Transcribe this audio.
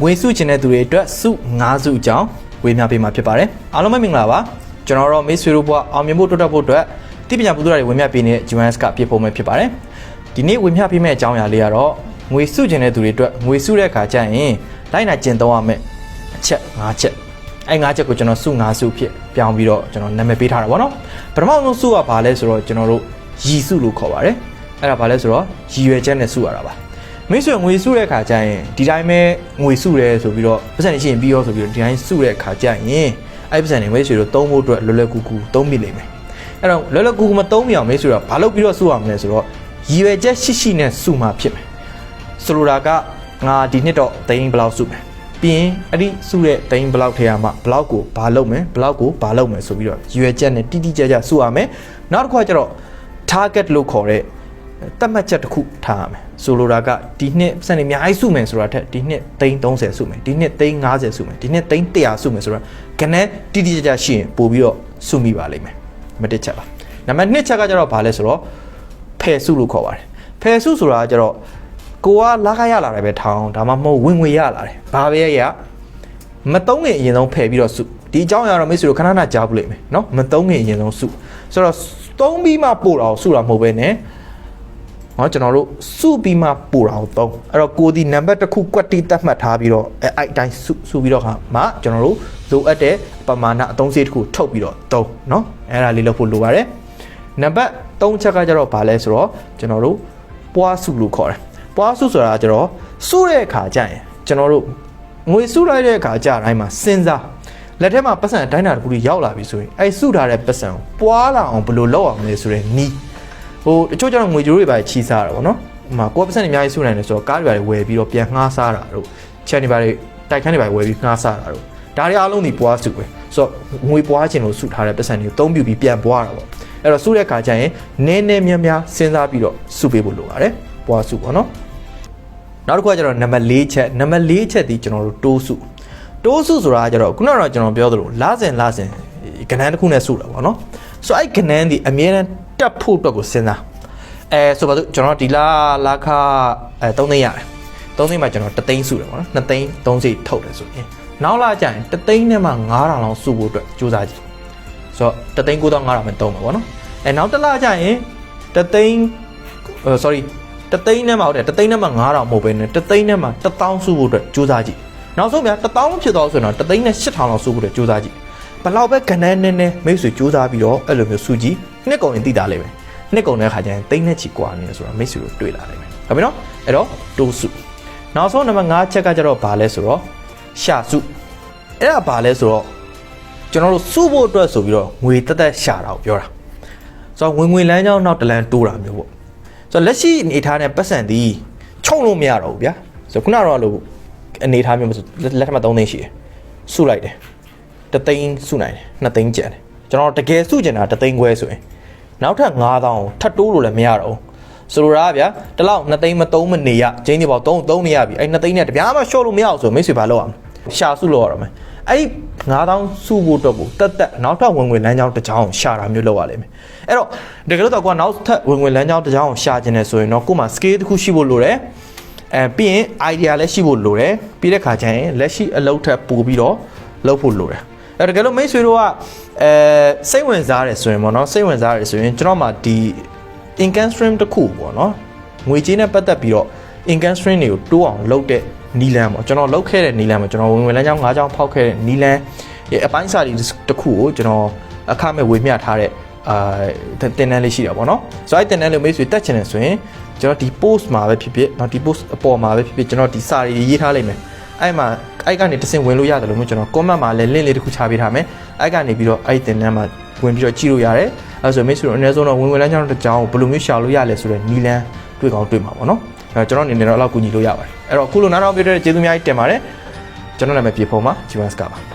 ငွေစုချင်တဲ့သူတွေအတွက်စု9စုအကြောင်းဝေမျှပေးမှာဖြစ်ပါတယ်အားလုံးပဲမင်္ဂလာပါကျွန်တော်တို့မိတ်ဆွေတို့ဘဝအောင်မြင်ဖို့တိုးတက်ဖို့အတွက်တိပညာပူဇော်တွေဝေမျှပေးနေတဲ့ GMS ကပြဖို့မယ်ဖြစ်ပါတယ်ဒီနေ့ဝေမျှပေးမယ့်အကြောင်းအရာလေးကတော့ငွေစုချင်တဲ့သူတွေအတွက်ငွေစုတဲ့အခါကျရင်လိုက်နာကျင့်သုံးရမယ့်အချက်5ချက်အဲ5ချက်ကိုကျွန်တော်စု5စုဖြစ်ပြောင်းပြီးတော့ကျွန်တော်နာမည်ပေးထားတာပေါ့နော်ပထမဆုံးစုကဘာလဲဆိုတော့ကျွန်တော်တို့ရည်စုလို့ခေါ်ပါတယ်အဲ့ဒါဘာလဲဆိုတော့ရည်ရွယ်ချက်နဲ့စုရတာပါမိတ်ဆွေငွေစုတဲ့အခါကျရင်ဒီတိုင်းပဲငွေစုရဲဆိုပြီးတော့ပတ်စံနေရှိရင်ပြီးရောဆိုပြီးတော့ဒီတိုင်းစုတဲ့အခါကျရင်အဲ့ပတ်စံနေမိတ်ဆွေတို့သုံးဖို့အတွက်လွယ်လွယ်ကူကူသုံးမိလိမ့်မယ်အဲ့တော့လွယ်လွယ်ကူကူမသုံးမိအောင်မိတ်ဆွေတို့ဘာလုပ်ပြီးတော့စုရမလဲဆိုတော့ရည်ရွယ်ချက်ရှိနဲ့စုမှာဖြစ်မယ်ဆိုလိုတာကငါဒီနှစ်တော့သိန်းဘယ်လောက်စုမယ်ပြီးရင်အဲ့ဒီစုတဲ့သိန်းဘယ်လောက်ထဲမှာဘယ်လောက်ကိုဘာလုပ်မယ်ဘယ်လောက်ကိုဘာလုပ်မယ်ဆိုပြီးတော့ရည်ရွယ်ချက်နဲ့တိတိကျကျစုရမယ်နောက်တစ်ခါကျတော့ target လို့ခေါ်တဲ့တတ်မှတ်ချက်တစ်ခုထားရမယ်ဆိုလိုတာကဒီနှစ်စံနေအများကြီးစုမယ်ဆိုတာထက်ဒီနှစ်သိန်း30စုမယ်ဒီနှစ်သိန်း50စုမယ်ဒီနှစ်သိန်း100စုမယ်ဆိုတာကနည်းတိတိကျကျရှိရင်ပို့ပြီးတော့စုမိပါလိမ့်မယ်မတစ်ချက်ပါနံပါတ်2ချက်ကကျတော့ဘာလဲဆိုတော့ဖယ်စုလို့ခေါ်ပါတယ်ဖယ်စုဆိုတာကကျတော့ကိုကလာခရလာတယ်ပဲထောင်းဒါမှမဟုတ်ဝင်ငွေရလာတယ်ဘာပဲရမသုံးခင်အရင်ဆုံးဖယ်ပြီးတော့စုဒီအကြောင်းအရာတော့မိတ်ဆွေတို့ခဏခဏကြားဘူးလိမ့်မယ်နော်မသုံးခင်အရင်ဆုံးစုဆိုတော့သုံးပြီးမှပို့တာကိုစုတာမဟုတ်ပဲနဲ့ဟောကျွန်တော်တို့စုပြီးမှပို့တာကိုသုံးအဲ့တော့ကိုဒီနံပါတ်တစ်ခုကွက်တီတတ်မှတ်ထားပြီးတော့အဲ့အတိုင်းစုပြီးတော့ခါမှကျွန်တော်တို့လိုအပ်တဲ့ပမာဏအသုံးစရိတ်တစ်ခုထုတ်ပြီးတော့သုံးနော်အဲ့ဒါလေးလုပ်ဖို့လိုပါတယ်နံပါတ်3ချက်ကကျတော့ဘာလဲဆိုတော့ကျွန်တော်တို့ပွားစုလို့ခေါ်တယ်ပွားစုဆိုတာကျတော့စုတဲ့အခါကျရင်ကျွန်တော်တို့ငွေစုလိုက်တဲ့အခါကျတိုင်းမှာစဉ်းစားလက်ထက်မှာပတ်စံတိုင်းတာတစ်ခုကြီးရောက်လာပြီဆိုရင်အဲ့စုထားတဲ့ပတ်စံကိုပွားလာအောင်ဘယ်လိုလုပ်အောင်လဲဆိုတဲ့နီးဟိုတချို့ကျတော့ငွေကြိုးတွေပါချီးစားတာပေါ့နော်ဟိုမှာကိုယ်ပတ်စံတွေအများကြီးစုနိုင်တယ်ဆိုတော့ကားတွေပါဝယ်ပြီးတော့ပြန်ငှားစားတာတို့ချက်တွေပါတိုက်ခန်းတွေပါဝယ်ပြီးငှားစားတာတို့ဒါတွေအားလုံးဒီပွားစုပဲဆိုတော့ငွေပွားခြင်းလို့စုထားတဲ့ပတ်စံတွေကိုအသုံးပြုပြီးပြန်ပွားတာပေါ့အဲ့တော့စုတဲ့အခါကျရင်နည်းနည်းများများစဉ်းစားပြီးတော့စုပေးဖို့လိုပါတယ်ပွားစုပေါ့နော်နောက်တစ်ခုကကျတော့နံပါတ်4ချက်ဒီကျွန်တော်တို့တိုးစုဆိုတာကကျတော့ခုနကတော့ကျွန်တော်ပြောသလိုလစဉ်ကဏ္ဍတစ်ခုနဲ့စုတာပေါ့နော်ဆိုအဲ့ကဏ္ဍဒီအမြဲတမ်းတက်ဖို့အတွက်ကိုစဉ်းစားဆိုပါစို့ကျွန်တော်ဒီလာခ3သိန်းရတယ်3သိန်းမှာကျွန်တော်3သိန်းစုတယ်ပေါ့နော်2သိန်း3စိတ်ထုတ်တယ်ဆိုရင်နောက်လာကျရင်3သိန်းနဲ့မှ9000လောက်စုဖို့အတွက်ကြိုးစားကြည့်ဆိုတော့3သိန်း9500ပဲသုံးမှာပေါ့နော်နောက်တစ်လကျရင်3သိန်းတသိန်းနဲ့မှဟုတ်တယ်တသိန်းနဲ့မှ9000မဟုတ်ပဲနဲ့တသိန်းနဲ့မှ1000စုဖို့အတွက်ကြိုးစားကြည့်နောက်ဆုံးဗျာ1000ဖြစ်သွားဆိုရင်တော့တသိန်းနဲ့8000လောက်စုဖို့အတွက်ကြိုးစားကြည့်ဘလောက်ပဲကဏ္ဍနဲ့မိတ်ဆွေကြိုးစားပြီးတော့အဲ့လိုမျိုးစုကြည့်နှစ်ကုန်ရင်သိတာလေးပဲနှစ်ကုန်တဲ့ခါကျရင်သိန်းနဲ့ချီကွာနေတယ်ဆိုတာမိတ်ဆွေတို့တွေ့လာနိုင်မယ်ဟုတ်ပြီနော်အဲ့တော့တိုးစုနောက်ဆုံးနံပါတ်5ချက်ကကျတော့ဘာလဲဆိုတော့ရှာစုအဲ့ဒါဘာလဲဆိုတော့ကျွန်တော်တို့စုဖို့အတွက်ဆိုပြီးတော့ငွေတက်ရှာတာကိုပြောတာဆိုတော့ငွေလမ်းကြောင်းနောက်တလန်တိုးတာမျိုးပေါ့ဆိုတော့လက်ရှိအနေထားနဲ့ပတ်စံသည်ခြုံလို့မရတော့ဘူးဗျာဆိုတော့ခုနကတော့လို့အနေထားမျိုးဆိုလက်ထက်မှာ3သိန်းရှိတယ်စုလိုက်တယ်1သိန်းစုနိုင်တယ်2သိန်းကျန်တယ်ကျွန်တော်တကယ်စုကျင်တာ1သိန်းခွဲဆိုရင်နောက်ထပ်9000ထပ်တိုးလို့လည်းမရတော့ဘူးဆိုလိုတာကဗျာတလောက်2သိန်းမသုံးမနေရကျင်းဒီပေါ3နေရပြီအဲ့2သိန်းနဲ့တပြားမှရှော့လို့မရအောင်ဆိုမိတ်ဆွေဘာလုပ်အောင်ရှာစုလို့ရတော့မယ်အဲ့9000စုဖို့အတွက်ကိုတက်နောက်ထပ်ဝင်ငွေလမ်းကြောင်းတစ်ကြောင်းရှာတာမျိုးလုပ်ရလိမ့်မယ်အဲ့တော့တကယ်လို့တော့ကွာနောက်ထပ်ဝင်ငွေလမ်းကြောင်းတစ်ကြောင်းရှာခြင်းနဲ့ဆိုရင်တော့ကိုယ်မှာ scale တစ်ခုရှိဖို့လိုတယ်ပြီးရင် idea လည်းရှိဖို့လိုတယ်ပြီးတဲ့ခါကျရင်လက်ရှိအလုပ်ထက်ပိုပြီးတော့လုပ်ဖို့လိုတယ်အဲ့တကယ်လို့မိတ်ဆွေတို့ကစိတ်ဝင်စားတယ်ဆိုရင်ပေါ့နော်စိတ်ဝင်စားတယ်ဆိုရင်ကျွန်တော်မှဒီ income stream တစ်ခုပေါ့နော်ငွေကြေးနဲ့ပတ်သက်ပြီးတော့ income stream တွေကိုတိုးအောင်လုပ်တဲ့နီလန်ပေါ့ကျွန်တော်လုပ်ခဲ့တဲ့နီလန်မှာကျွန်တော်ဝင်လမ်းကြောင်း5ကြောင်းဖောက်ခဲ့တဲ့နီလန်ရဲ့အပိုင်းစာတွေတစ်ခုကိုကျွန်တော်အခမဲ့ဝေမျှထားတဲ့တင်တန်းလေးရှိတာပေါ့နော်ဆိုတော့အဲ့တင်တန်းလေးမိတ်ဆွေတက်ချင်တယ်ဆိုရင်ကျွန်တော်ဒီ post မှာပဲဖြစ်ဖြစ်เนาะဒီ post အပေါ်မှာပဲဖြစ်ဖြစ်ကျွန်တော်ဒီစာတွေရေးထားလိုက်မယ်အဲ့မှာအဲ့ကနေတစ်ဆင့်ဝင်လို့ရတယ်လို့မျိုးကျွန်တော် comment မှာလည်း link လေးတစ်ခုချပေးထားမယ်အဲ့ကနေပြီးတော့အဲ့တင်တန်းမှာဝင်ပြီးတော့ကြည့်လို့ရတယ်အဲ့ဆိုမိတ်ဆွေတို့အနည်းဆုံးတော့ဝင်လမ်းကြောင်းတစ်ကြောင်းကိုဘယ်လိုမျိုးရှာလို့ရလဲဆိုတော့နီလန်တွေ့ကောင်းတွေ့မှာပေါ့နော်အဲ့ကျွန်တော်အနေနဲ့တော့အဲ့လောက်ကူညီလို့ရပါတယ်အဲ့တော့အခုလိုနားထောင်ပြတဲ့ကျေးဇူးများကြီးတင်ပါတယ်ကျွန်တော်နာမည်ပြေဖုံးပါ GMS ကပါ